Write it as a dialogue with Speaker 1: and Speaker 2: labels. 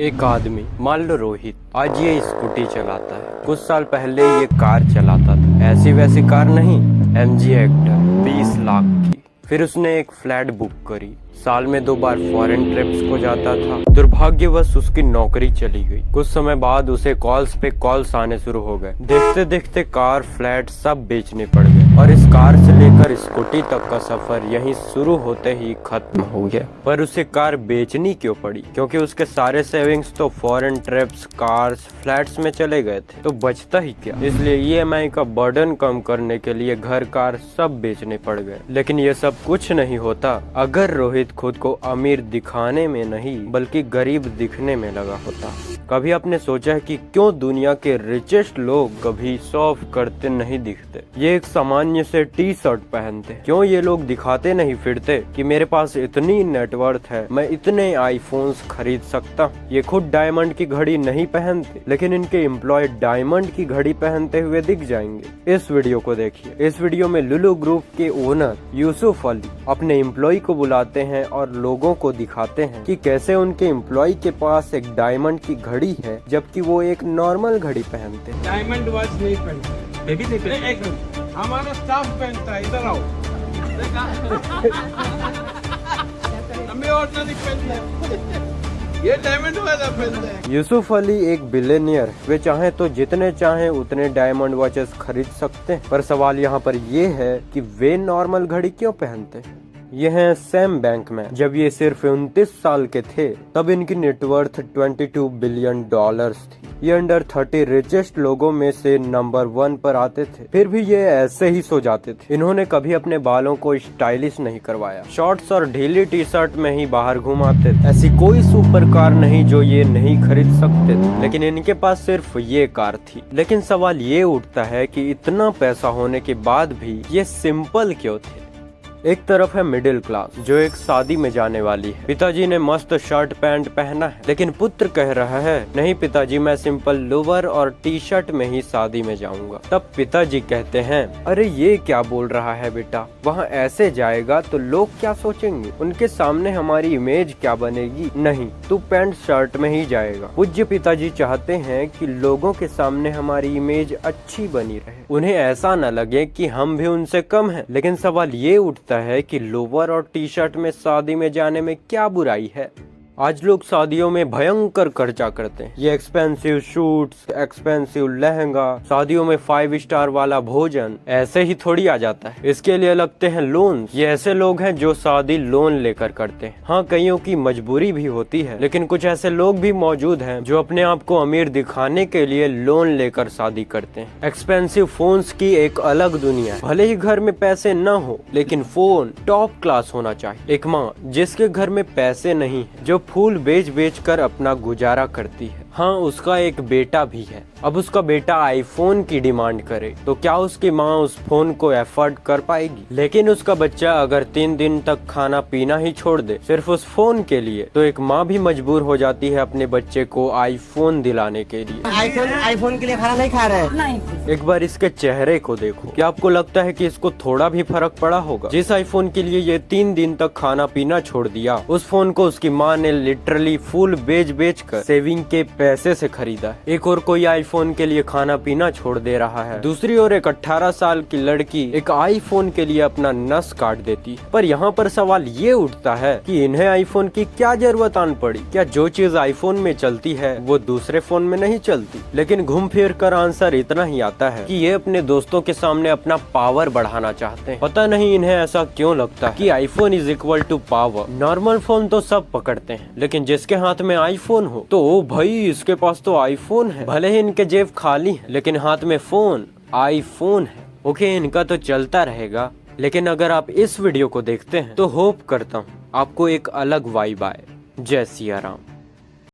Speaker 1: एक आदमी, मान लो रोहित, आज ये स्कूटी चलाता है। कुछ साल पहले ये कार चलाता था, ऐसी वैसी कार नहीं, MG हेक्टर 20 लाख की। फिर उसने एक फ्लैट बुक करी, साल में 2 बार फॉरेन ट्रिप्स को जाता था। दुर्भाग्यवश उसकी नौकरी चली गई। कुछ समय बाद उसे कॉल्स पे कॉल्स आने शुरू हो गए। देखते देखते कार, फ्लैट सब बेचने पड़ गए और इस कार से लेकर स्कूटी तक का सफर यहीं शुरू होते ही खत्म हो गया। पर उसे कार बेचनी क्यों पड़ी? क्योंकि उसके सारे सेविंग्स तो फॉरेन ट्रिप्स, कार्स, फ्लैट्स में चले गए थे, तो बचता ही क्या। इसलिए EMI का बर्डन कम करने के लिए घर, कार सब बेचने पड़ गए। लेकिन ये सब कुछ नहीं होता अगर रोहित खुद को अमीर दिखाने में नहीं बल्कि गरीब दिखने में लगा होता। कभी आपने सोचा है कि क्यों दुनिया के रिचेस्ट लोग कभी शो ऑफ करते नहीं दिखते? ये एक सामान्य से टी-शर्ट पहनते, क्यों ये लोग दिखाते नहीं फिरते कि मेरे पास इतनी नेटवर्थ है, मैं इतने आईफोन्स खरीद सकता। ये खुद डायमंड की घड़ी नहीं पहनते, लेकिन इनके एम्प्लॉय डायमंड की घड़ी पहनते हुए दिख जाएंगे। इस वीडियो को देखिए। इस वीडियो में लुलु ग्रुप के ओनर यूसुफ अली अपने एम्प्लॉय को बुलाते हैं और लोगों को दिखाते हैं कि कैसे उनके एम्प्लॉय के पास एक डायमंड की घड़ी है, जबकि वो एक नॉर्मल घड़ी पहनते हैं।
Speaker 2: डायमंड वॉच नहीं पहनते, बेबी नहीं पहनते। एक मिनट, हमारा स्टाफ पहनता है, इधर आओ। हमें और नहीं पहनते, ये डायमंड वाला पहनता है।
Speaker 1: यूसुफ अली एक बिलियनियर, वे चाहे तो जितने चाहे उतने डायमंड वॉचेस खरीद सकते हैं। पर सवाल यहाँ पर ये है कि वे नॉर्मल घड़ी क्यों पहनते हैं। ये हैं सैम बैंकमैन। जब ये सिर्फ 29 साल के थे तब इनकी नेटवर्थ $22 बिलियन थी। ये अंडर 30 रिचेस्ट लोगों में से नंबर 1 पर आते थे। फिर भी ये ऐसे ही सो जाते थे। इन्होंने कभी अपने बालों को स्टाइलिश नहीं करवाया, शॉर्ट्स और ढीली टी-शर्ट में ही बाहर घुमाते थे। ऐसी कोई सुपर कार नहीं जो ये नहीं खरीद सकते थे, लेकिन इनके पास सिर्फ ये कार थी। लेकिन सवाल ये उठता है कि इतना पैसा होने के बाद भी ये सिंपल क्यों थे? एक तरफ है मिडिल क्लास जो एक शादी में जाने वाली है। पिताजी ने मस्त शर्ट पैंट पहना है, लेकिन पुत्र कह रहा है नहीं पिताजी, मैं सिंपल लोवर और टी-शर्ट में ही शादी में जाऊंगा। तब पिताजी कहते हैं, अरे ये क्या बोल रहा है बेटा, वहाँ ऐसे जाएगा तो लोग क्या सोचेंगे, उनके सामने हमारी इमेज क्या बनेगी। नहीं, तू पैंट शर्ट में ही जाएगा। पूज्य पिताजी चाहते हैं कि लोगों के सामने हमारी इमेज अच्छी बनी रहे, उन्हें ऐसा न लगे कि हम भी उनसे कम हैं। लेकिन सवाल ये उठता है कि लोवर और टी-शर्ट में शादी में जाने में क्या बुराई है? आज लोग शादियों में भयंकर खर्चा करते हैं। ये एक्सपेंसिव शूट्स, एक्सपेंसिव लहंगा, शादियों में 5 स्टार वाला भोजन ऐसे ही थोड़ी आ जाता है। इसके लिए लगते हैं लोन। ये ऐसे लोग हैं जो शादी लोन लेकर करते हैं। हाँ, कईयों की मजबूरी भी होती है, लेकिन कुछ ऐसे लोग भी मौजूद हैं जो अपने आप को अमीर दिखाने के लिए लोन लेकर शादी करते हैं। एक्सपेंसिव फोन्स की एक अलग दुनिया है। भले ही घर में पैसे न हो, लेकिन फोन टॉप क्लास होना चाहिए। एक माँ जिसके घर में पैसे नहीं है, जो फूल बेच कर अपना गुजारा करती है। हाँ, उसका एक बेटा भी है। अब उसका बेटा आईफोन की डिमांड करे तो क्या उसकी माँ उस फोन को एफोर्ड कर पाएगी? लेकिन उसका बच्चा अगर 3 दिन तक खाना पीना ही छोड़ दे सिर्फ उस फोन के लिए, तो एक माँ भी मजबूर हो जाती है अपने बच्चे को आईफोन दिलाने के लिए।
Speaker 3: आईफोन के लिए खाना नहीं खा रहे हैं।
Speaker 1: एक बार इसके चेहरे को देखो, क्या आपको लगता है कि इसको थोड़ा भी फर्क पड़ा होगा? जिस आईफोन के लिए ये 3 दिन तक खाना पीना छोड़ दिया, उस फोन को उसकी माँ ने लिटरली फूल बेच कर सेविंग के पैसे से खरीदा। एक और कोई आईफोन के लिए खाना पीना छोड़ दे रहा है, दूसरी ओर एक 18 साल की लड़की एक आईफोन के लिए अपना नस काट देती है। पर यहाँ पर सवाल ये उठता है कि इन्हें आईफोन की क्या जरूरत आन पड़ी? क्या जो चीज आईफोन में चलती है वो दूसरे फोन में नहीं चलती? लेकिन घूम फिर कर आंसर इतना ही आता है कि ये अपने दोस्तों के सामने अपना पावर बढ़ाना चाहते हैं। पता नहीं इन्हें ऐसा क्यों लगता है कि iPhone is equal to power. Normal phone तो सब पकड़ते हैं, लेकिन जिसके हाथ में आईफोन हो तो ओ भाई इसके पास तो आईफोन है। भले ही इनके जेब खाली है, लेकिन हाथ में फोन, आईफोन है। ओके, इनका तो चलता रहेगा, लेकिन अगर आप इस वीडियो को देखते हैं तो होप करता हूँ आपको एक अलग वाइब आए। जय सिया राम।